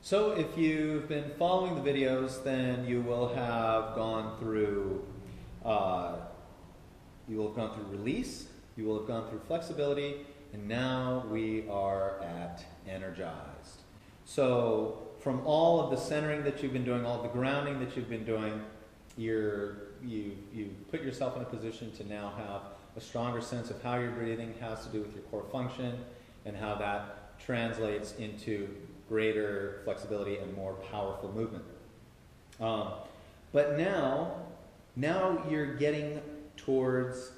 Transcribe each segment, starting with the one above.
So if you've been following the videos, then you will have gone through release, you will have gone through flexibility, and now we are at energized. So from all of the centering that you've been doing, all of the grounding that you've been doing, you put yourself in a position to now have a stronger sense of how you're breathing has to do with your core function and how that translates into greater flexibility and more powerful movement. But now you're getting towards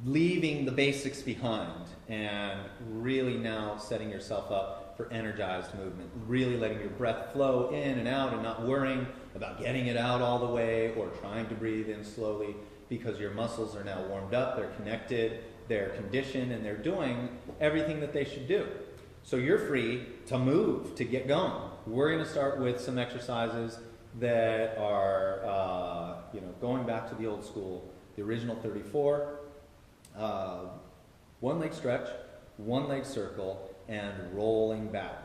leaving the basics behind and really now setting yourself up for energized movement, really letting your breath flow in and out and not worrying about getting it out all the way or trying to breathe in slowly, because your muscles are now warmed up, they're connected, they're conditioned, and they're doing everything that they should do. So you're free to move, to get going. We're going to start with some exercises that are, going back to the old school, the original 34. One leg stretch, one leg circle, and rolling back.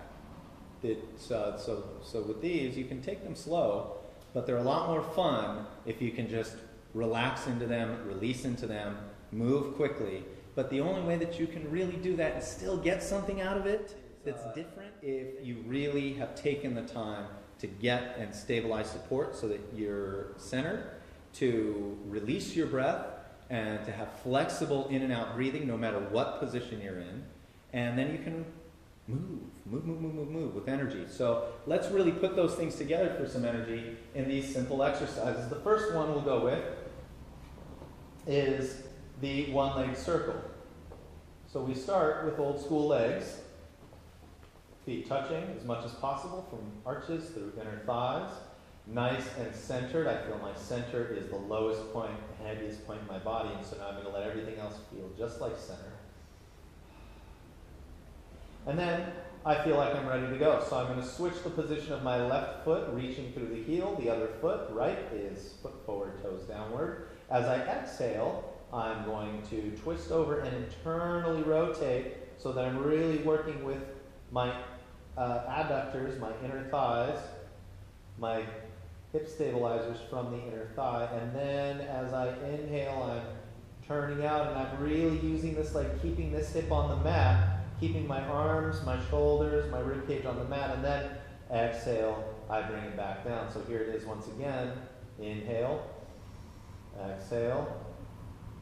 So with these, you can take them slow, but they're a lot more fun if you can just relax into them, release into them, move quickly. But the only way that you can really do that and still get something out of it that's different if you really have taken the time to get and stabilize support so that you're centered, to release your breath, and to have flexible in and out breathing no matter what position you're in. And then you can move with energy. So let's really put those things together for some energy in these simple exercises. The first one we'll go with is the one-leg circle. So we start with old school legs, feet touching as much as possible from arches through inner thighs. Nice and centered. I feel my center is the lowest point, the heaviest point in my body, and so now I'm going to let everything else feel just like center. And then I feel like I'm ready to go. So I'm going to switch the position of my left foot, reaching through the heel. The other foot, right, is foot forward, toes downward. As I exhale, I'm going to twist over and internally rotate so that I'm really working with my adductors, my inner thighs, my hip stabilizers from the inner thigh. And then as I inhale, I'm turning out, and I'm really using this, like keeping this hip on the mat, keeping my arms, my shoulders, my rib cage on the mat, and then exhale, I bring it back down. So here it is once again. Inhale, exhale,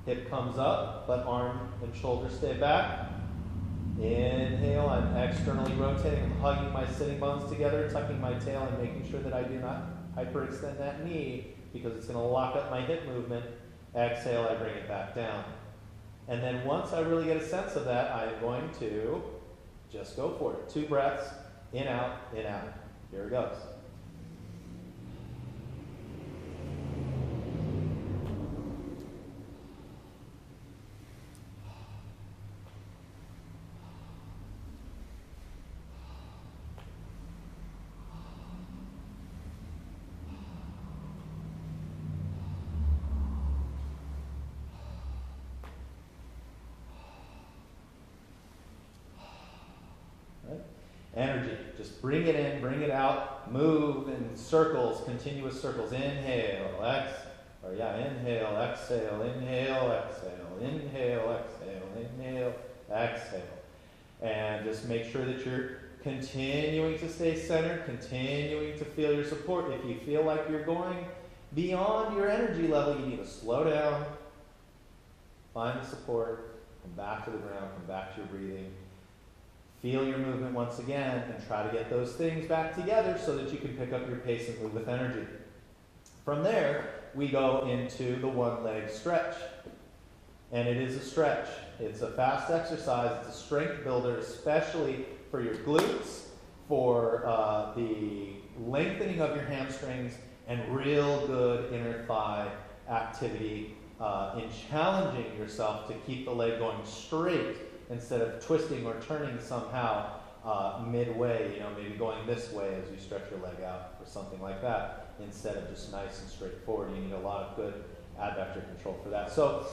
hip comes up, but arm and shoulder stay back. Inhale, I'm externally rotating, I'm hugging my sitting bones together, tucking my tail, and making sure that I do not hyperextend that knee because it's going to lock up my hip movement. Exhale, I bring it back down. And then once I really get a sense of that, I'm going to just go for it. 2 breaths, in, out, in, out. Here it goes. Energy. Just bring it in, bring it out, move in circles, continuous circles. Inhale, inhale, exhale, inhale, exhale, inhale, exhale, inhale, exhale. And just make sure that you're continuing to stay centered, continuing to feel your support. If you feel like you're going beyond your energy level, you need to slow down, find the support, come back to the ground, come back to your breathing. Feel your movement once again and try to get those things back together so that you can pick up your pace and move with energy. From there, we go into the one-leg stretch. And it is a stretch. It's a fast exercise. It's a strength builder, especially for your glutes, for the lengthening of your hamstrings, and real good inner thigh activity in challenging yourself to keep the leg going straight instead of twisting or turning somehow midway, maybe going this way as you stretch your leg out or something like that, instead of just nice and straightforward. You need a lot of good adductor control for that. So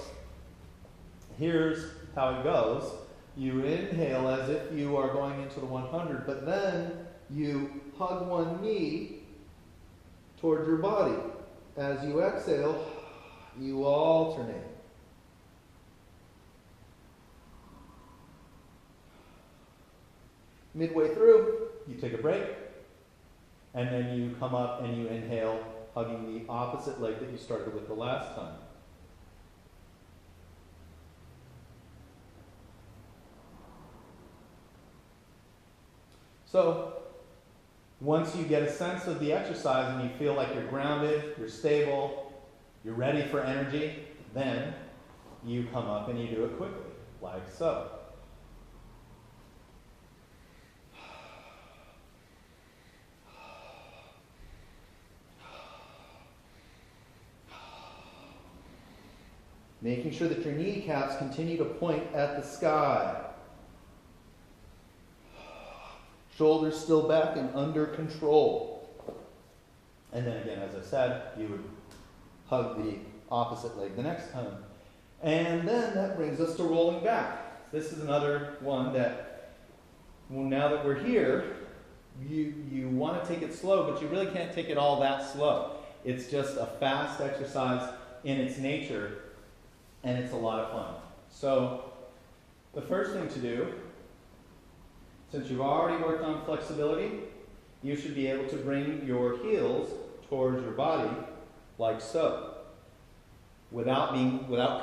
here's how it goes. You inhale as if you are going into the 100, but then you hug one knee towards your body. As you exhale, you alternate. Midway through, you take a break, and then you come up and you inhale, hugging the opposite leg that you started with the last time. So, once you get a sense of the exercise and you feel like you're grounded, you're stable, you're ready for energy, then you come up and you do it quickly, like so. Making sure that your kneecaps continue to point at the sky. Shoulders still back and under control. And then again, as I said, you would hug the opposite leg the next time. And then that brings us to rolling back. This is another one that, well, now that we're here, you want to take it slow, but you really can't take it all that slow. It's just a fast exercise in its nature, and it's a lot of fun. So the first thing to do, since you've already worked on flexibility, you should be able to bring your heels towards your body like so, without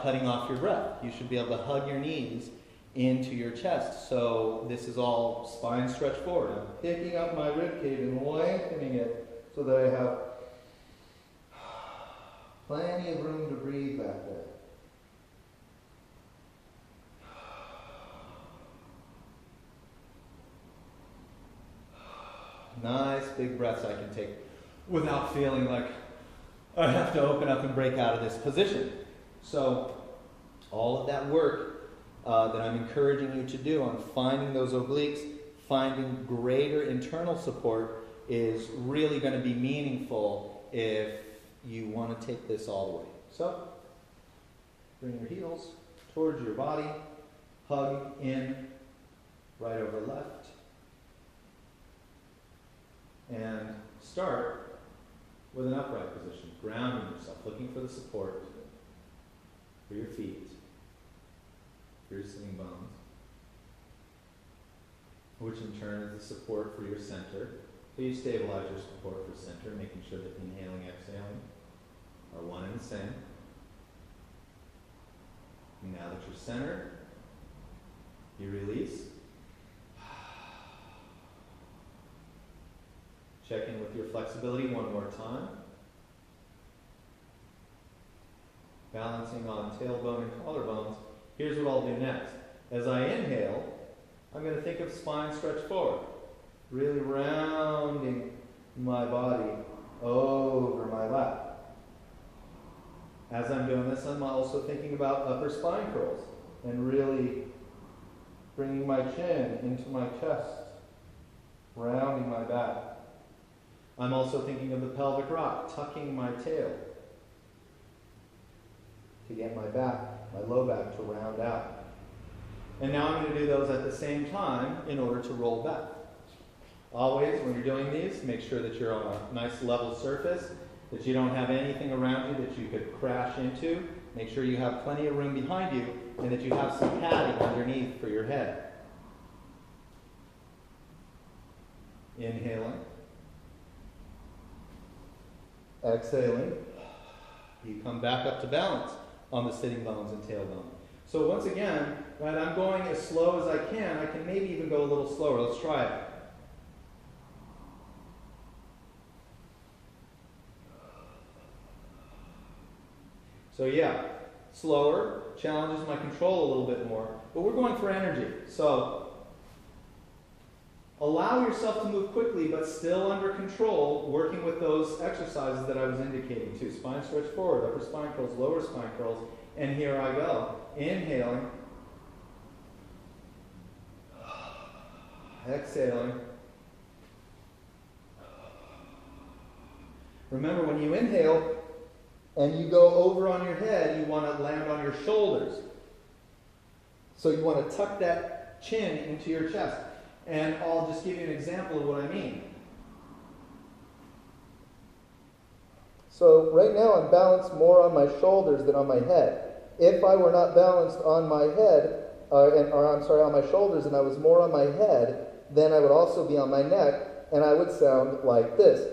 cutting off your breath. You should be able to hug your knees into your chest. So this is all spine stretch forward. I'm picking up my rib cage and lengthening it so that I have plenty of room to breathe back there. Nice big breaths I can take without feeling like I have to open up and break out of this position. So all of that work that I'm encouraging you to do on finding those obliques, finding greater internal support is really going to be meaningful if you want to take this all the way. So bring your heels towards your body, hug in, right over left. And start with an upright position, grounding yourself, looking for the support for your feet, for your sitting bones, which in turn is the support for your center. Please stabilize your support for center, making sure that inhaling, exhaling are one and the same. And now that you're centered, you release. Check in with your flexibility one more time. Balancing on tailbone and collarbones. Here's what I'll do next. As I inhale, I'm going to think of spine stretch forward. Really rounding my body over my lap. As I'm doing this, I'm also thinking about upper spine curls and really bringing my chin into my chest, rounding my back. I'm also thinking of the pelvic rock, tucking my tail to get my back, my low back to round out. And now I'm going to do those at the same time in order to roll back. Always, when you're doing these, make sure that you're on a nice level surface, that you don't have anything around you that you could crash into. Make sure you have plenty of room behind you and that you have some padding underneath for your head. Inhaling. Exhaling, you come back up to balance on the sitting bones and tailbone. So once again, right, I'm going as slow as I can. I can maybe even go a little slower. Let's try it. So yeah, slower, challenges my control a little bit more, but we're going for energy. So allow yourself to move quickly, but still under control, working with those exercises that I was indicating too. Spine stretch forward, upper spine curls, lower spine curls, and here I go. Inhaling. Exhaling. Remember, when you inhale and you go over on your head, you want to land on your shoulders. So you want to tuck that chin into your chest. And I'll just give you an example of what I mean. So right now I'm balanced more on my shoulders than on my head. If I were not balanced on my head, on my shoulders, and I was more on my head, then I would also be on my neck, and I would sound like this.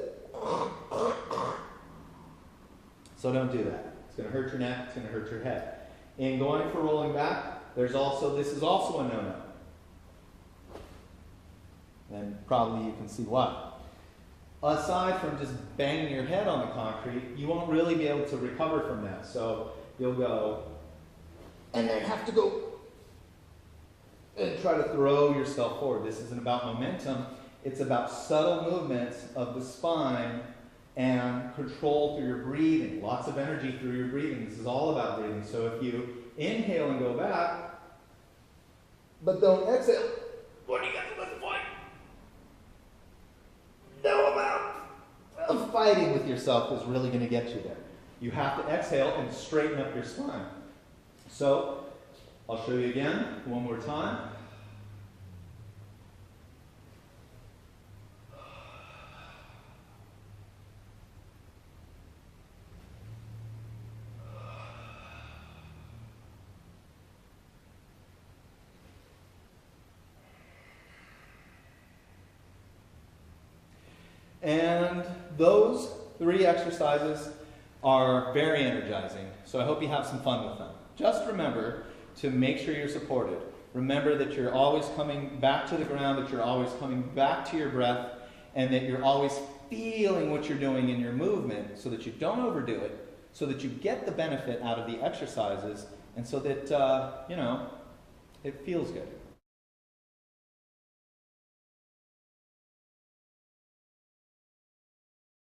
So don't do that. It's going to hurt your neck. It's going to hurt your head. In going for rolling back, this is also a no-no. And probably you can see why. Aside from just banging your head on the concrete, you won't really be able to recover from that. So you'll go, and then have to go and try to throw yourself forward. This isn't about momentum. It's about subtle movements of the spine and control through your breathing. Lots of energy through your breathing. This is all about breathing. So if you inhale and go back, but don't exhale, what do you got to left fight? No amount of fighting with yourself is really going to get you there. You have to exhale and straighten up your spine. So I'll show you again one more time. And those 3 exercises are very energizing, so I hope you have some fun with them. Just remember to make sure you're supported. Remember that you're always coming back to the ground, that you're always coming back to your breath, and that you're always feeling what you're doing in your movement so that you don't overdo it, so that you get the benefit out of the exercises, and so that, it feels good.